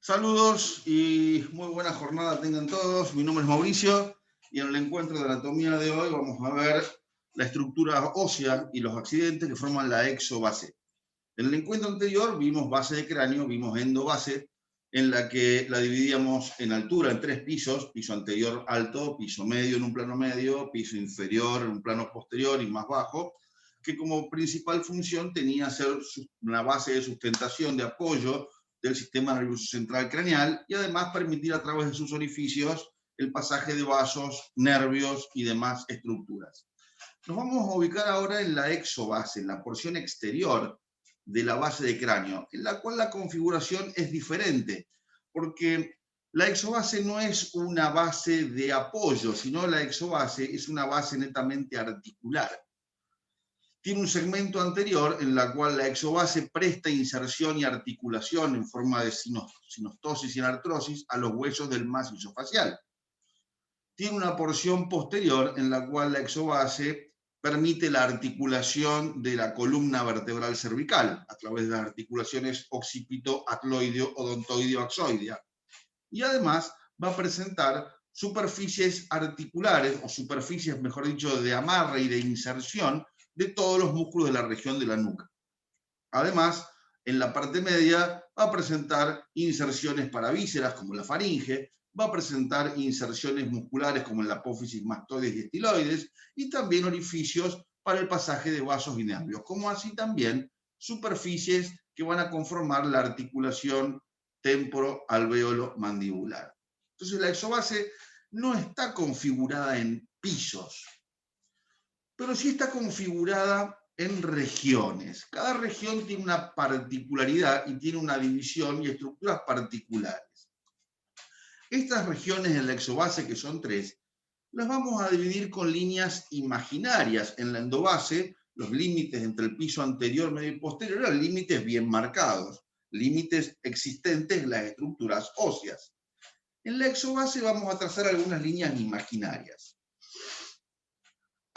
Saludos y muy buena jornada tengan todos. Mi nombre es Mauricio y en el encuentro de anatomía de hoy vamos a ver la estructura ósea y los accidentes que forman la exobase. En el encuentro anterior vimos base de cráneo, vimos endobase, en la que la dividíamos en altura en tres pisos: piso anterior alto, piso medio en un plano medio, piso inferior en un plano posterior y más bajo, que como principal función tenía ser una base de sustentación, de apoyo del sistema nervioso central craneal, y además permitir a través de sus orificios el pasaje de vasos, nervios y demás estructuras. Nos vamos a ubicar ahora en la exobase, en la porción exterior de la base de cráneo, en la cual la configuración es diferente, porque la exobase no es una base de apoyo, sino la exobase es una base netamente articular. Tiene un segmento anterior en la cual la exobase presta inserción y articulación en forma de sinostosis y artrosis a los huesos del macizo facial. Tiene una porción posterior en la cual la exobase permite la articulación de la columna vertebral cervical a través de las articulaciones occipito, atloideo, odontoideo, axoidea. Y además va a presentar superficies articulares, o superficies, mejor dicho, de amarre y de inserción de todos los músculos de la región de la nuca. Además, en la parte media va a presentar inserciones para vísceras, como la faringe, va a presentar inserciones musculares, como en la apófisis, mastoides y estiloides, y también orificios para el pasaje de vasos y nervios, como así también superficies que van a conformar la articulación temporo-alveolo-mandibular. Entonces, la exobase no está configurada en pisos, pero sí está configurada en regiones. Cada región tiene una particularidad y tiene una división y estructuras particulares. Estas regiones en la exobase, que son tres, las vamos a dividir con líneas imaginarias. En la endobase, los límites entre el piso anterior, medio y posterior eran límites bien marcados, límites existentes en las estructuras óseas. En la exobase vamos a trazar algunas líneas imaginarias.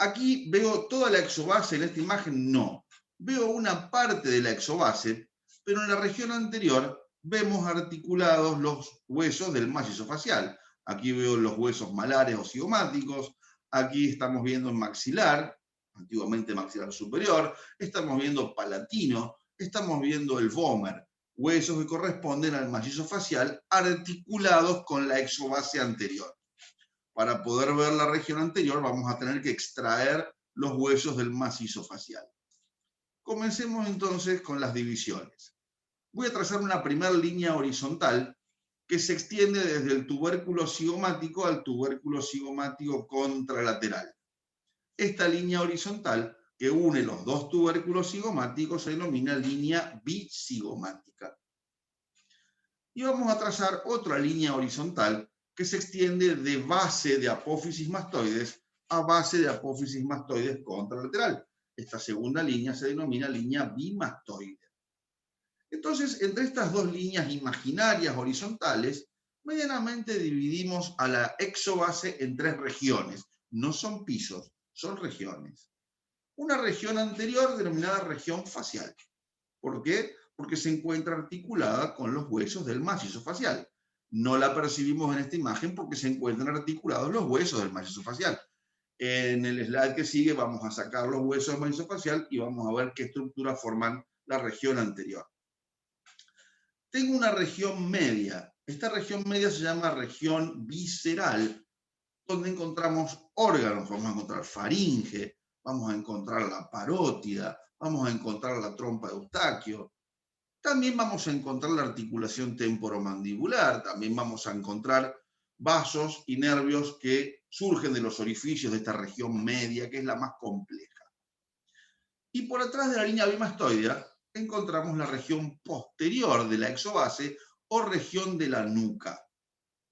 Aquí veo toda la exobase en esta imagen, no. Veo una parte de la exobase, pero en la región anterior vemos articulados los huesos del macizo facial. Aquí veo los huesos malares o cigomáticos, aquí estamos viendo maxilar, antiguamente maxilar superior, estamos viendo palatino, estamos viendo el vomer, huesos que corresponden al macizo facial articulados con la exobase anterior. Para poder ver la región anterior vamos a tener que extraer los huesos del macizo facial. Comencemos entonces con las divisiones. Voy a trazar una primera línea horizontal que se extiende desde el tubérculo cigomático al tubérculo cigomático contralateral. Esta línea horizontal que une los dos tubérculos cigomáticos se denomina línea bicigomática. Y vamos a trazar otra línea horizontal que se extiende de base de apófisis mastoides a base de apófisis mastoides contralateral. Esta segunda línea se denomina línea bimastoide. Entonces, entre estas dos líneas imaginarias horizontales, medianamente dividimos a la exobase en tres regiones. No son pisos, son regiones. Una región anterior denominada región facial. ¿Por qué? Porque se encuentra articulada con los huesos del macizo facial. No la percibimos en esta imagen porque se encuentran articulados los huesos del macizo facial. En el slide que sigue vamos a sacar los huesos del macizo facial y vamos a ver qué estructuras forman la región anterior. Tengo una región media. Esta región media se llama región visceral, donde encontramos órganos. Vamos a encontrar faringe, vamos a encontrar la parótida, vamos a encontrar la trompa de Eustaquio. También vamos a encontrar la articulación temporomandibular, también vamos a encontrar vasos y nervios que surgen de los orificios de esta región media, que es la más compleja. Y por atrás de la línea bimastoidea encontramos la región posterior de la exobase o región de la nuca.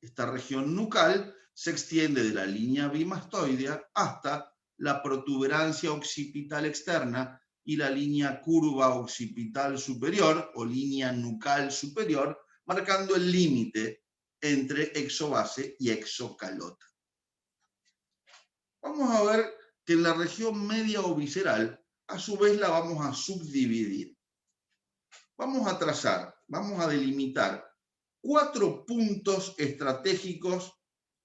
Esta región nucal se extiende de la línea bimastoidea hasta la protuberancia occipital externa y la línea curva occipital superior o línea nucal superior, marcando el límite entre exobase y exocalota. Vamos a ver que en la región media o visceral, a su vez la vamos a subdividir. Vamos a trazar, vamos a delimitar 4 puntos estratégicos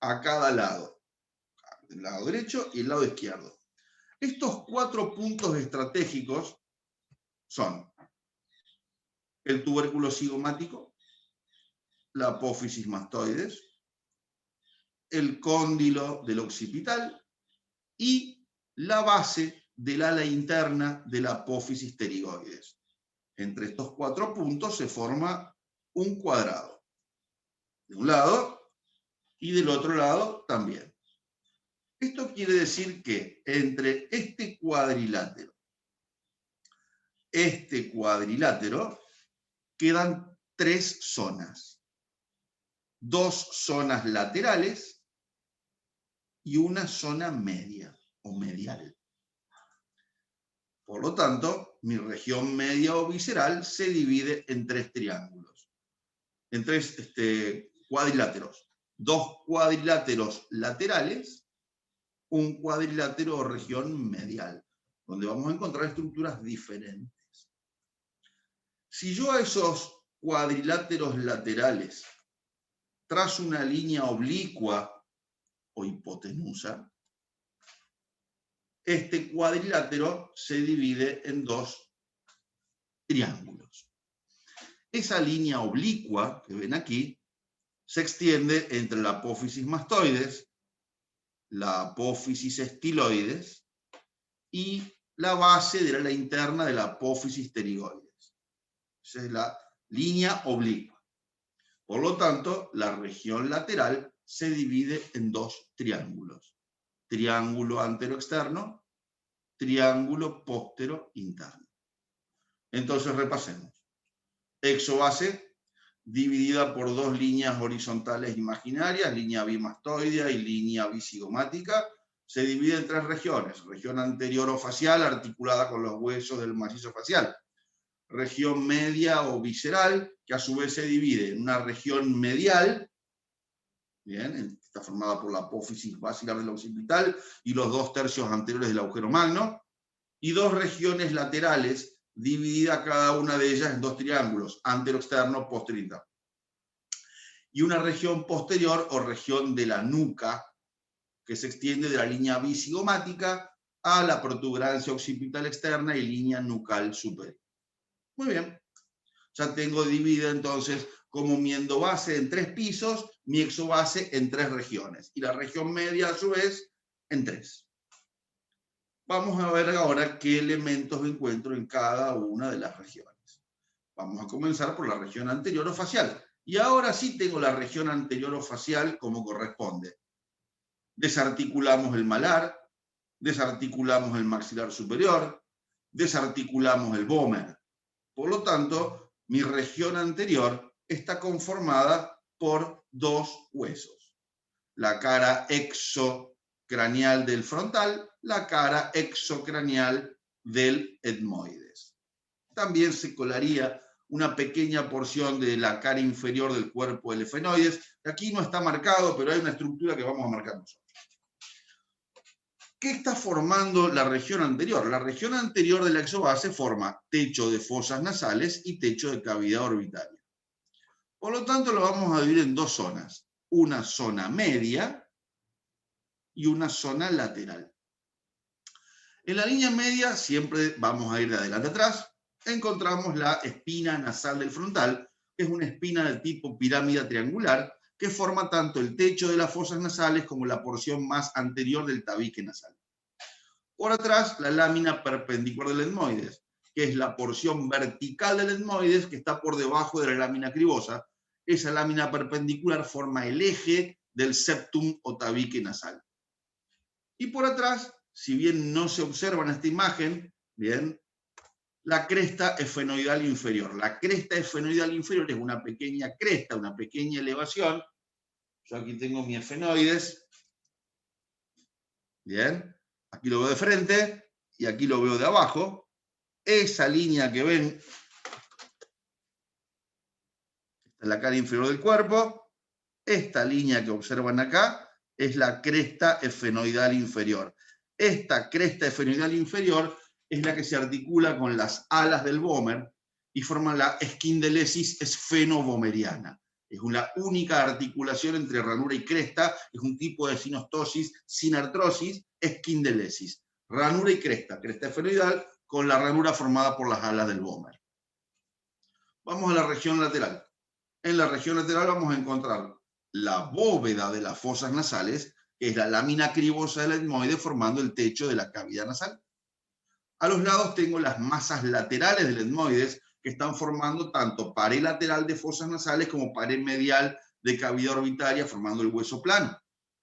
a cada lado. El lado derecho y el lado izquierdo. Estos 4 puntos estratégicos son el tubérculo cigomático, la apófisis mastoides, el cóndilo del occipital y la base del ala interna de la apófisis pterigoides. Entre estos 4 puntos se forma un cuadrado. De un lado y del otro lado también. Esto quiere decir que entre este cuadrilátero quedan 3 zonas. 2 zonas laterales y una zona media o medial. Por lo tanto, mi región media o visceral se divide en 3 triángulos, en 3 cuadriláteros. 2 cuadriláteros laterales, un cuadrilátero o región medial, donde vamos a encontrar estructuras diferentes. Si yo a esos cuadriláteros laterales trazo una línea oblicua o hipotenusa, este cuadrilátero se divide en 2 triángulos. Esa línea oblicua que ven aquí se extiende entre la apófisis mastoides, la apófisis estiloides y la base del ala interna de la apófisis pterigoides. Esa es la línea oblicua. Por lo tanto, la región lateral se divide en 2 triángulos. Triángulo antero-externo, triángulo póstero-interno. Entonces repasemos. Exobase dividida por 2 líneas horizontales imaginarias, línea bimastoidea y línea bicigomática, se divide en 3 regiones. Región anterior o facial articulada con los huesos del macizo facial. Región media o visceral, que a su vez se divide en una región medial, bien, está formada por la apófisis basilar del occipital y los 2 tercios anteriores del agujero magno, y 2 regiones laterales, dividida cada una de ellas en 2 triángulos, antero-externo, posterior-interno. Y una región posterior o región de la nuca, que se extiende de la línea bicigomática a la protuberancia occipital externa y línea nucal superior. Muy bien. Ya tengo dividida entonces como mi endobase en 3 pisos, mi exobase en 3 regiones, y la región media a su vez en 3. Vamos a ver ahora qué elementos encuentro en cada una de las regiones. Vamos a comenzar por la región anterior o facial. Y ahora sí tengo la región anterior o facial como corresponde. Desarticulamos el malar, desarticulamos el maxilar superior, desarticulamos el vómer. Por lo tanto, mi región anterior está conformada por 2 huesos. La cara exocranial del frontal, la cara exocranial del etmoides. También se colaría una pequeña porción de la cara inferior del cuerpo del efenoides. Aquí no está marcado, pero hay una estructura que vamos a marcar nosotros. ¿Qué está formando la región anterior? La región anterior de la exobase forma techo de fosas nasales y techo de cavidad orbitaria. Por lo tanto, lo vamos a dividir en 2 zonas. Una zona media y una zona lateral. En la línea media, siempre vamos a ir de adelante a atrás, encontramos la espina nasal del frontal, que es una espina de tipo pirámide triangular, que forma tanto el techo de las fosas nasales como la porción más anterior del tabique nasal. Por atrás, la lámina perpendicular del etmoides, que es la porción vertical del etmoides que está por debajo de la lámina cribosa. Esa lámina perpendicular forma el eje del septum o tabique nasal. Y por atrás, si bien no se observa en esta imagen, bien, la cresta efenoidal inferior. La cresta efenoidal inferior es una pequeña cresta, una pequeña elevación. Yo aquí tengo mi efenoides. Bien, aquí lo veo de frente y aquí lo veo de abajo. Esa línea que ven, esta es la cara inferior del cuerpo. Esta línea que observan acá es la cresta efenoidal inferior. Esta cresta efenoidal inferior es la que se articula con las alas del vómer y forma la esquindelesis esfenovomeriana. Es la única articulación entre ranura y cresta, es un tipo de sinostosis sin artrosis, esquindelesis. Ranura y cresta esfenoidal con la ranura formada por las alas del vómer. Vamos a la región lateral. En la región lateral vamos a encontrar la bóveda de las fosas nasales, que es la lámina cribosa del etmoide formando el techo de la cavidad nasal. A los lados tengo las masas laterales del etmoides, que están formando tanto pared lateral de fosas nasales como pared medial de cavidad orbitaria formando el hueso plano.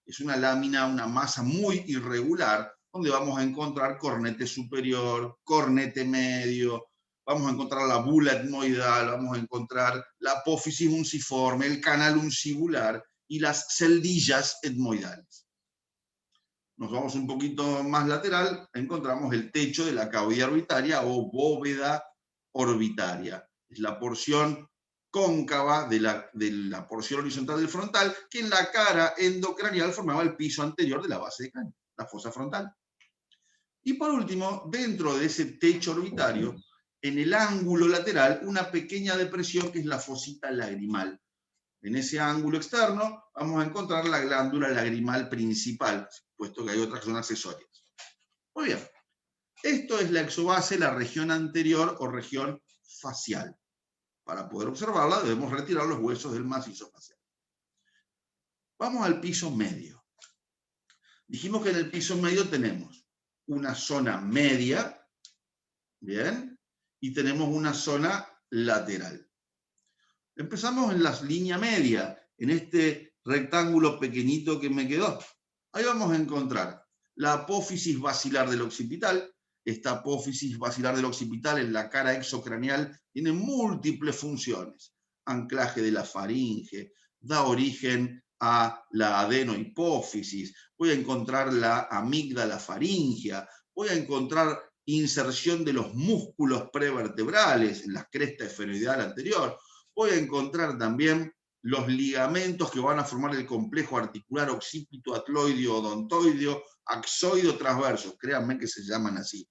Es una lámina, una masa muy irregular, donde vamos a encontrar cornete superior, cornete medio, vamos a encontrar la bula etmoidal, vamos a encontrar la apófisis unciforme, el canal uncibular y las celdillas etmoidales. Nos vamos un poquito más lateral, encontramos el techo de la cavidad orbitaria o bóveda orbitaria. Es la porción cóncava de la porción horizontal del frontal, que en la cara endocranial formaba el piso anterior de la base de cráneo, la fosa frontal. Y por último, dentro de ese techo orbitario, en el ángulo lateral, una pequeña depresión que es la fosita lagrimal. En ese ángulo externo vamos a encontrar la glándula lagrimal principal, puesto que hay otras que son accesorias. Muy bien, esto es la exobase, la región anterior o región facial. Para poder observarla debemos retirar los huesos del macizo facial. Vamos al piso medio. Dijimos que en el piso medio tenemos una zona media, bien, y tenemos una zona lateral. Empezamos en la línea media, en este rectángulo pequeñito que me quedó. Ahí vamos a encontrar la apófisis basilar del occipital. Esta apófisis basilar del occipital en la cara exocraneal tiene múltiples funciones. Anclaje de la faringe, da origen a la adenohipófisis, voy a encontrar la amígdala faringea, voy a encontrar inserción de los músculos prevertebrales en la cresta esfenoidal anterior, voy a encontrar también los ligamentos que van a formar el complejo articular occipito, atloideo, odontoideo, axoideo transverso. Créanme que se llaman así.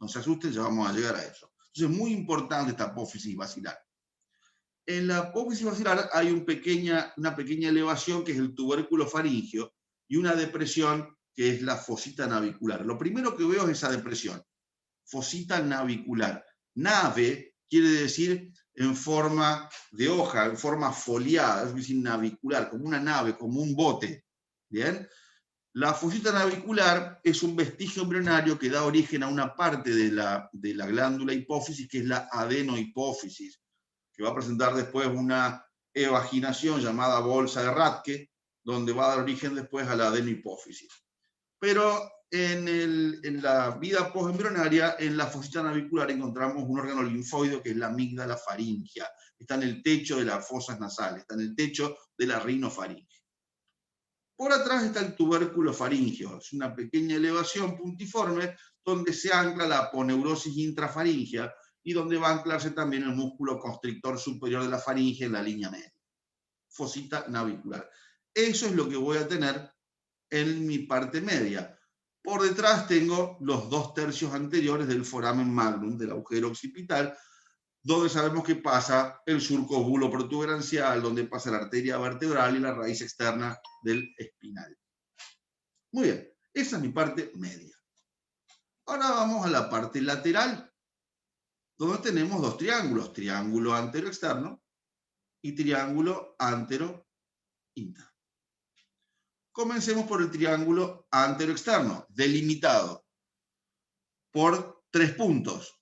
No se asusten, ya vamos a llegar a eso. Entonces es muy importante esta apófisis basilar. En la apófisis basilar hay una pequeña elevación que es el tubérculo faríngeo y una depresión que es la fosita navicular. Lo primero que veo es esa depresión. Fosita navicular. Nave quiere decir en forma de hoja, en forma foliada, es decir, navicular, como una nave, como un bote. ¿Bien? La fosita navicular es un vestigio embrionario que da origen a una parte de la glándula hipófisis, que es la adenohipófisis, que va a presentar después una evaginación llamada bolsa de Rathke, donde va a dar origen después a la adenohipófisis. Pero en la vida postembrionaria, en la fosita navicular encontramos un órgano linfoideo que es la amígdala faríngea. Está en el techo de las fosas nasales, está en el techo de la rinofaringe. Por atrás está el tubérculo faríngeo, es una pequeña elevación puntiforme donde se ancla la aponeurosis intrafaríngea y donde va a anclarse también el músculo constrictor superior de la faringe en la línea media. Fosita navicular. Eso es lo que voy a tener en mi parte media. Por detrás tengo los 2/3 anteriores del foramen magnum, del agujero occipital, donde sabemos que pasa el surco buloprotuberancial, donde pasa la arteria vertebral y la raíz externa del espinal. Muy bien, esa es mi parte media. Ahora vamos a la parte lateral, donde tenemos dos triángulos, triángulo antero-externo y triángulo antero-interno. Comencemos por el triángulo antero-externo, delimitado por 3 puntos.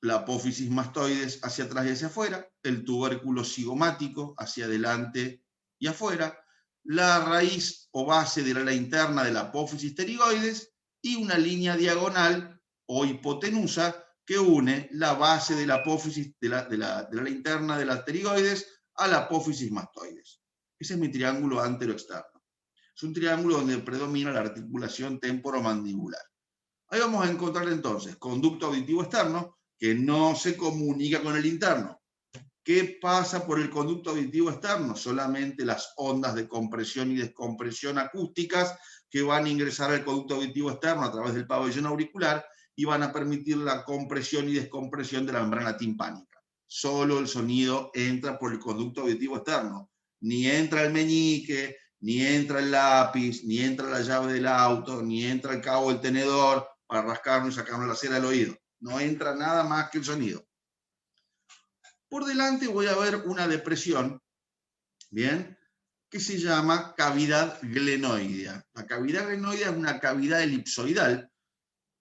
La apófisis mastoides hacia atrás y hacia afuera, el tubérculo cigomático hacia adelante y afuera, la raíz o base de la ala interna de la apófisis pterigoides y una línea diagonal o hipotenusa que une la base de la apófisis de la ala interna de la pterigoides a la apófisis mastoides. Ese es mi triángulo antero-externo. Es un triángulo donde predomina la articulación temporomandibular. Ahí vamos a encontrar entonces conducto auditivo externo que no se comunica con el interno. ¿Qué pasa por el conducto auditivo externo? Solamente las ondas de compresión y descompresión acústicas que van a ingresar al conducto auditivo externo a través del pabellón auricular y van a permitir la compresión y descompresión de la membrana timpánica. Solo el sonido entra por el conducto auditivo externo. Ni entra el meñique, ni entra el lápiz, ni entra la llave del auto, ni entra el cabo del tenedor para rascarnos y sacarnos la cera del oído. No entra nada más que el sonido. Por delante voy a ver una depresión, ¿bien?, que se llama cavidad glenoidea. La cavidad glenoidea es una cavidad elipsoidal,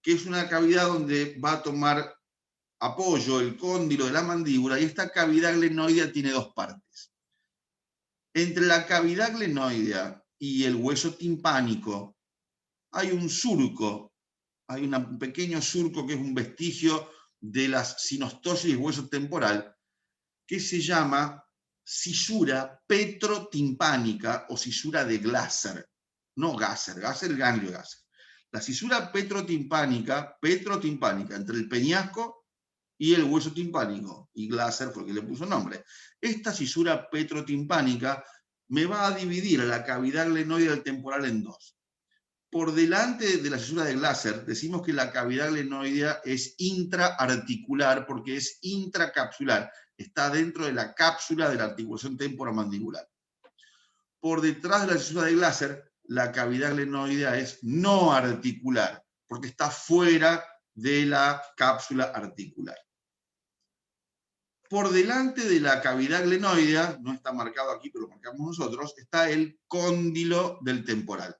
que es una cavidad donde va a tomar apoyo el cóndilo de la mandíbula, y esta cavidad glenoidea tiene dos partes. Entre la cavidad glenoidea y el hueso timpánico hay un surco, hay un pequeño surco que es un vestigio de la sinostosis hueso temporal, que se llama cisura petrotimpánica o cisura de Glasser. No Gasser, Gasser, ganglio Gasser. La cisura petrotimpánica entre el peñasco y el hueso timpánico, y Glasser fue el que le puso nombre. Esta cisura petrotimpánica me va a dividir la cavidad glenoidea del temporal en dos. Por delante de la cisura de Glasser, decimos que la cavidad glenoidea es intraarticular porque es intracapsular, está dentro de la cápsula de la articulación temporomandibular. Por detrás de la cisura de Glasser, la cavidad glenoidea es no articular, porque está fuera de la cápsula articular. Por delante de la cavidad glenoidea, no está marcado aquí, pero lo marcamos nosotros, está el cóndilo del temporal.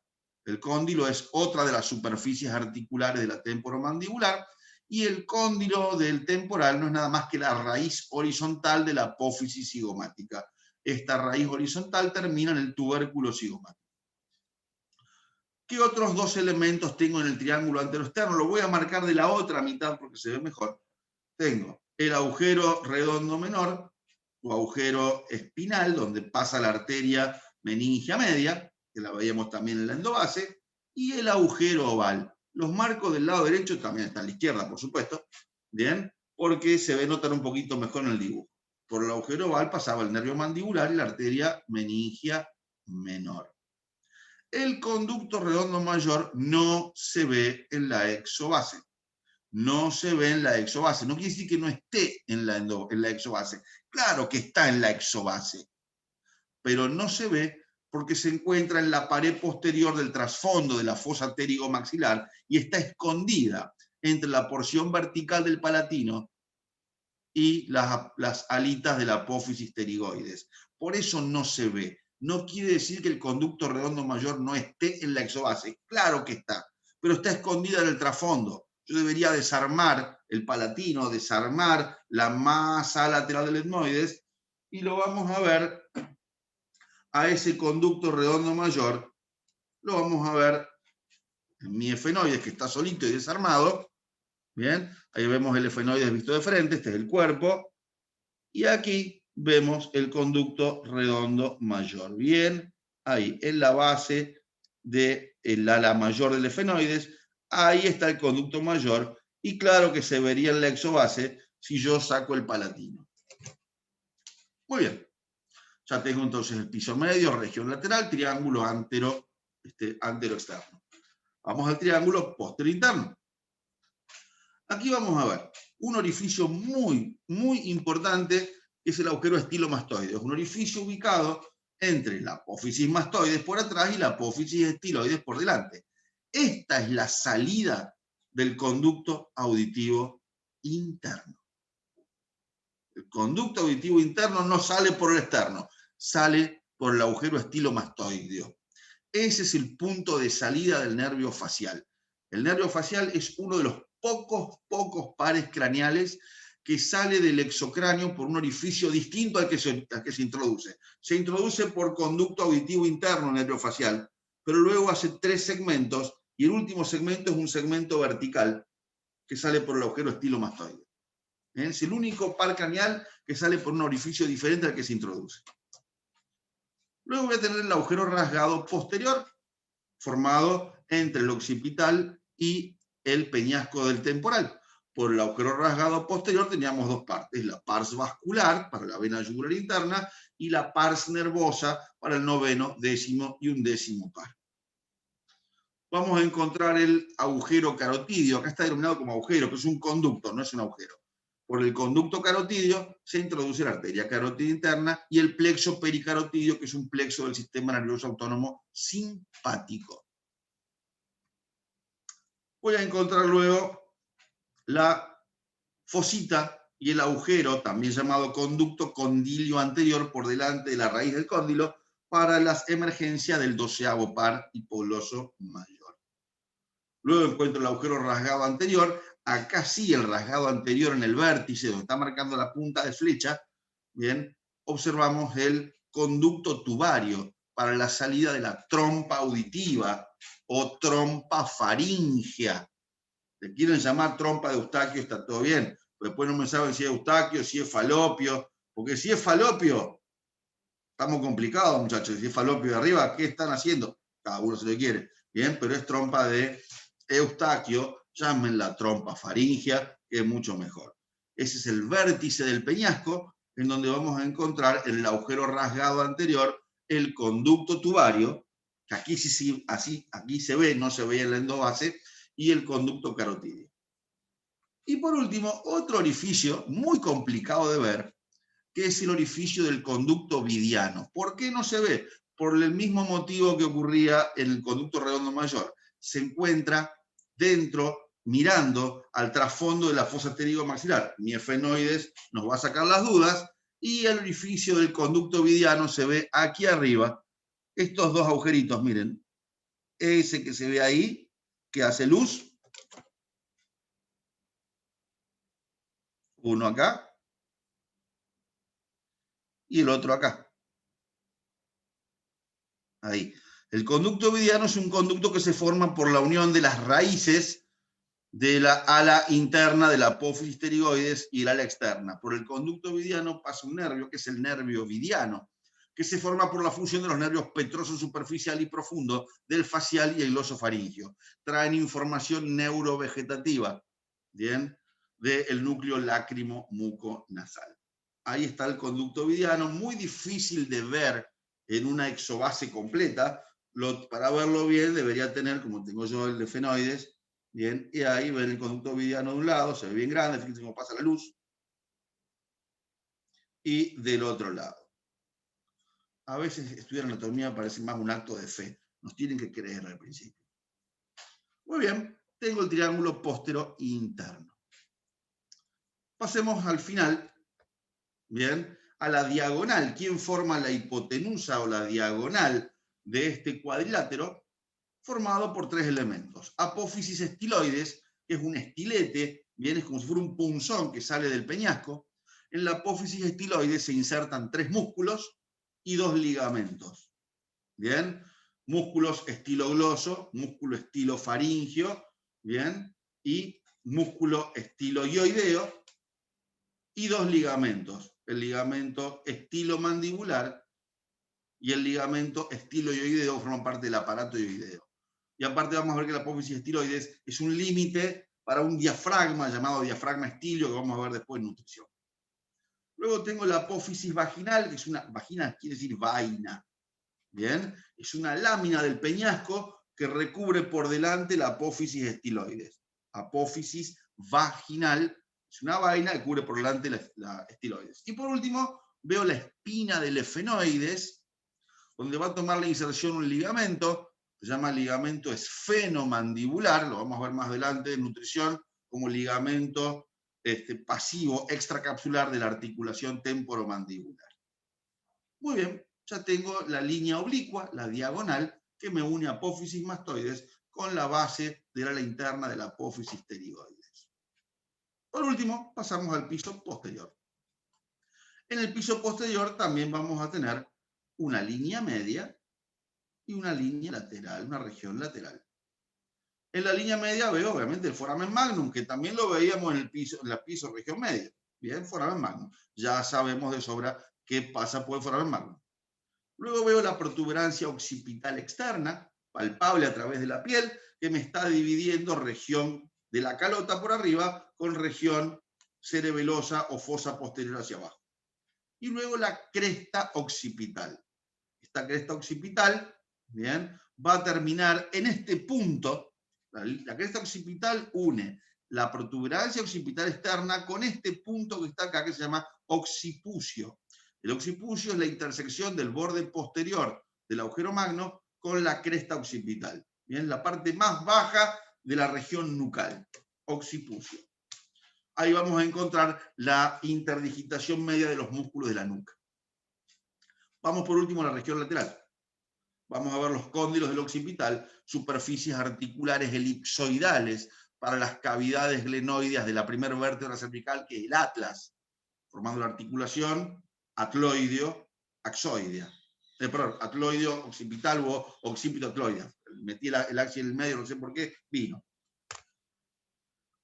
El cóndilo es otra de las superficies articulares de la temporomandibular, y el cóndilo del temporal no es nada más que la raíz horizontal de la apófisis cigomática. Esta raíz horizontal termina en el tubérculo cigomático. ¿Qué otros dos elementos tengo en el triángulo anteroexterno? Lo voy a marcar de la otra mitad porque se ve mejor. Tengo el agujero redondo menor, o agujero espinal, donde pasa la arteria meningia media, que la veíamos también en la endobase, y el agujero oval. Los marcos del lado derecho también están a la izquierda, por supuesto, ¿bien?, porque se ve notar un poquito mejor en el dibujo. Por el agujero oval pasaba el nervio mandibular y la arteria meningia menor. El conducto redondo mayor no se ve en la exobase. No se ve en la exobase. No quiere decir que no esté en la exobase. Claro que está en la exobase, pero no se ve porque se encuentra en la pared posterior del trasfondo de la fosa pterigomaxilar y está escondida entre la porción vertical del palatino y las alitas de la apófisis pterigoides. Por eso no se ve. No quiere decir que el conducto redondo mayor no esté en la exobase. Claro que está, pero está escondida en el trasfondo. Yo debería desarmar el palatino, desarmar la masa lateral del etmoides, y lo vamos a ver a ese conducto redondo mayor, lo vamos a ver en mi efenoides, que está solito y desarmado. Bien, ahí vemos el efenoides visto de frente, este es el cuerpo, y aquí vemos el conducto redondo mayor. Bien, ahí en la base del ala mayor del efenoides, ahí está el conducto mayor, y claro que se vería en la exobase si yo saco el palatino. Muy bien, ya tengo entonces el piso medio, región lateral, triángulo antero externo. Vamos al triángulo posterior interno. Aquí vamos a ver un orificio muy, muy importante, que es el agujero estilomastoide. Es un orificio ubicado entre la apófisis mastoides por atrás y la apófisis estiloides por delante. Esta es la salida del conducto auditivo interno. El conducto auditivo interno no sale por el externo, sale por el agujero estilomastoideo. Ese es el punto de salida del nervio facial. El nervio facial es uno de los pocos pares craneales que sale del exocráneo por un orificio distinto al que se introduce. Se introduce por conducto auditivo interno el nervio facial, pero luego hace 3 segmentos, y el último segmento es un segmento vertical que sale por el agujero estilomastoide. Es el único par craneal que sale por un orificio diferente al que se introduce. Luego voy a tener el agujero rasgado posterior, formado entre el occipital y el peñasco del temporal. Por el agujero rasgado posterior teníamos dos partes: la pars vascular para la vena yugular interna y la pars nervosa para el noveno, décimo y undécimo par. Vamos a encontrar el agujero carotidio. Acá está denominado como agujero, pero es un conducto, no es un agujero. Por el conducto carotídeo se introduce la arteria carótida interna y el plexo pericarotídeo, que es un plexo del sistema nervioso autónomo simpático. Voy a encontrar luego la fosita y el agujero, también llamado conducto condilio anterior, por delante de la raíz del cóndilo, para las emergencias del 12º par hipoglóso mayor. Luego encuentro el agujero rasgado anterior. Acá sí, el rasgado anterior en el vértice, donde está marcando la punta de flecha, bien, observamos el conducto tubario para la salida de la trompa auditiva o trompa faríngea. Le quieren llamar trompa de Eustaquio, está todo bien. Después no me saben si es Eustaquio, si es falopio, porque si es falopio, estamos complicados, muchachos. Si es falopio de arriba, ¿qué están haciendo? Cada uno se lo quiere. Bien, pero es trompa de Eustaquio, llámenla trompa faríngea, que es mucho mejor. Ese es el vértice del peñasco, en donde vamos a encontrar en el agujero rasgado anterior el conducto tubario, que aquí sí, aquí se ve, no se ve en la endobase, y el conducto carotídeo. Y por último, otro orificio muy complicado de ver, que es el orificio del conducto vidiano. ¿Por qué no se ve? Por el mismo motivo que ocurría en el conducto redondo mayor. Se encuentra dentro, mirando al trasfondo de la fosa pterigomaxilar. Mi efenoides nos va a sacar las dudas, y el orificio del conducto vidiano se ve aquí arriba. Estos dos agujeritos, miren, ese que se ve ahí, que hace luz, uno acá y el otro acá. Ahí. El conducto vidiano es un conducto que se forma por la unión de las raíces de la ala interna de la apófisis pterigoides y el ala externa. Por el conducto vidiano pasa un nervio, que es el nervio vidiano, que se forma por la fusión de los nervios petroso superficial y profundo del facial y el glosofaringio. Traen información neurovegetativa, ¿bien?, del núcleo lácrimo muco-nasal. Ahí está el conducto vidiano, muy difícil de ver en una exobase completa. Para verlo bien debería tener, como tengo yo el de efenoides, bien, y ahí ven el conducto vidiano de un lado, se ve bien grande, fíjense cómo pasa la luz, y del otro lado. A veces estudiar anatomía parece más un acto de fe, nos tienen que creer al principio. Muy bien, tengo el triángulo póstero interno. Pasemos al final, bien, a la diagonal. ¿Quién forma la hipotenusa o la diagonal de este cuadrilátero? Formado por tres elementos. Apófisis estiloides, que es un estilete, bien, es como si fuera un punzón que sale del peñasco. En la apófisis estiloides se insertan tres músculos y dos ligamentos. Bien, músculos estilogloso, músculo estilofaringio, bien, y músculo estiloioideo, y dos ligamentos, el ligamento estilomandibular y el ligamento estiloioideo, forman parte del aparato ioideo. Y aparte vamos a ver que la apófisis estiloides es un límite para un diafragma llamado diafragma estilio, que vamos a ver después en nutrición. Luego tengo la apófisis vaginal, que es una, vagina quiere decir vaina, ¿bien? Es una lámina del peñasco que recubre por delante la apófisis estiloides. Apófisis vaginal es una vaina que cubre por delante la estiloides. Y por último, veo la espina del efenoides, donde va a tomar la inserción un ligamento, se llama ligamento esfenomandibular, lo vamos a ver más adelante en nutrición, como ligamento pasivo extracapsular de la articulación temporomandibular. Muy bien, ya tengo la línea oblicua, la diagonal, que me une apófisis mastoides con la base del ala interna de la apófisis pterigoides. Por último, pasamos al piso posterior. En el piso posterior también vamos a tener una línea media y una línea lateral, una región lateral. En la línea media veo obviamente el foramen magnum, que también lo veíamos en la piso región media. Bien, foramen magnum. Ya sabemos de sobra qué pasa por el foramen magnum. Luego veo la protuberancia occipital externa, palpable a través de la piel, que me está dividiendo región de la calota por arriba con región cerebelosa o fosa posterior hacia abajo. Y luego la cresta occipital. Esta cresta occipital, bien, va a terminar en este punto. La cresta occipital une la protuberancia occipital externa con este punto que está acá, que se llama occipucio. El occipucio es la intersección del borde posterior del agujero magno con la cresta occipital. Bien, la parte más baja de la región nucal, occipucio. Ahí vamos a encontrar la interdigitación media de los músculos de la nuca. Vamos por último a la región lateral. Vamos a ver los cóndilos del occipital, superficies articulares elipsoidales para las cavidades glenoideas de la primera vértebra cervical, que es el atlas, formando la articulación atloideo-axoidea. Perdón, atloideo occipital o occipito-atloidea. Metí el axis en el medio, no sé por qué, vino.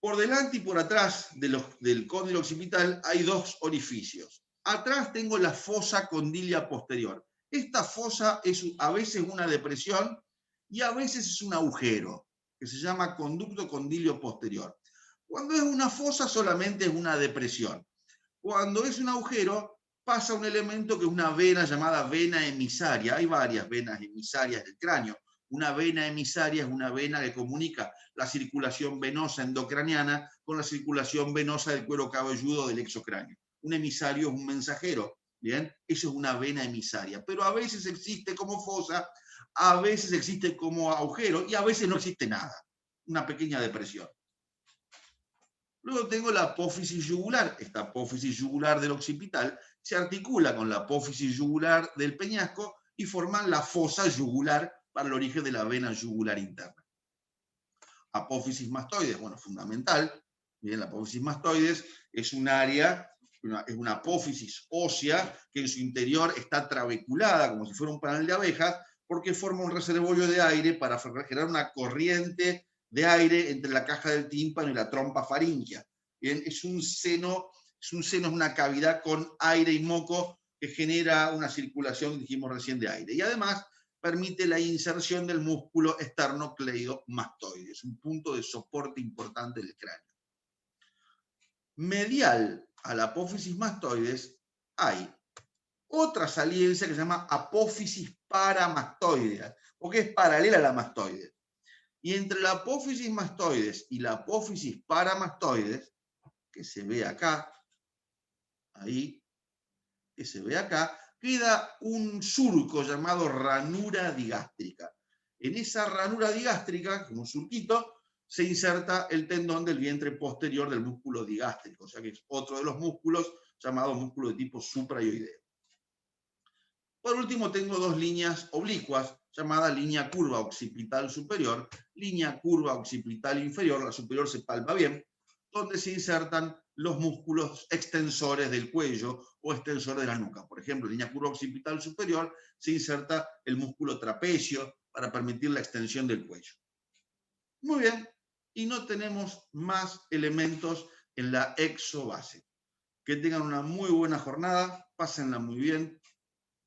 Por delante y por atrás del cóndilo occipital hay dos orificios. Atrás tengo la fosa condilia posterior. Esta fosa es a veces una depresión y a veces es un agujero, que se llama conducto condilio posterior. Cuando es una fosa solamente es una depresión. Cuando es un agujero pasa un elemento que es una vena llamada vena emisaria. Hay varias venas emisarias del cráneo. Una vena emisaria es una vena que comunica la circulación venosa endocraniana con la circulación venosa del cuero cabelludo del exocráneo. Un emisario es un mensajero, ¿bien? Eso es una vena emisaria. Pero a veces existe como fosa, a veces existe como agujero y a veces no existe nada. Una pequeña depresión. Luego tengo la apófisis yugular. Esta apófisis yugular del occipital se articula con la apófisis yugular del peñasco y forman la fosa yugular para el origen de la vena yugular interna. Apófisis mastoides, bueno, fundamental. Bien, la apófisis mastoides es un área, es una apófisis ósea que en su interior está trabeculada, como si fuera un panal de abejas, porque forma un reservorio de aire para generar una corriente de aire entre la caja del tímpano y la trompa faríngea. Bien, es una cavidad con aire y moco que genera una circulación, dijimos recién, de aire. Y además permite la inserción del músculo esternocleidomastoide. Es un punto de soporte importante del cráneo. Medial a la apófisis mastoides hay otra saliencia que se llama apófisis paramastoidea, porque es paralela a la mastoide. Y entre la apófisis mastoides y la apófisis paramastoides, que se ve acá, ahí, que se ve acá, queda un surco llamado ranura digástrica. En esa ranura digástrica, como un surquito, se inserta el tendón del vientre posterior del músculo digástrico, o sea que es otro de los músculos llamado músculo de tipo suprayoideo. Por último, tengo dos líneas oblicuas, llamada línea curva occipital superior, línea curva occipital inferior, la superior se palpa bien, donde se insertan los músculos extensores del cuello o extensores de la nuca. Por ejemplo, en línea curva occipital superior se inserta el músculo trapecio para permitir la extensión del cuello. Muy bien, y no tenemos más elementos en la exobase. Que tengan una muy buena jornada, pásenla muy bien,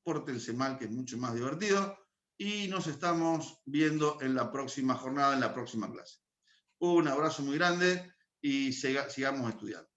pórtense mal, que es mucho más divertido, y nos estamos viendo en la próxima jornada, en la próxima clase. Un abrazo muy grande y sigamos estudiando.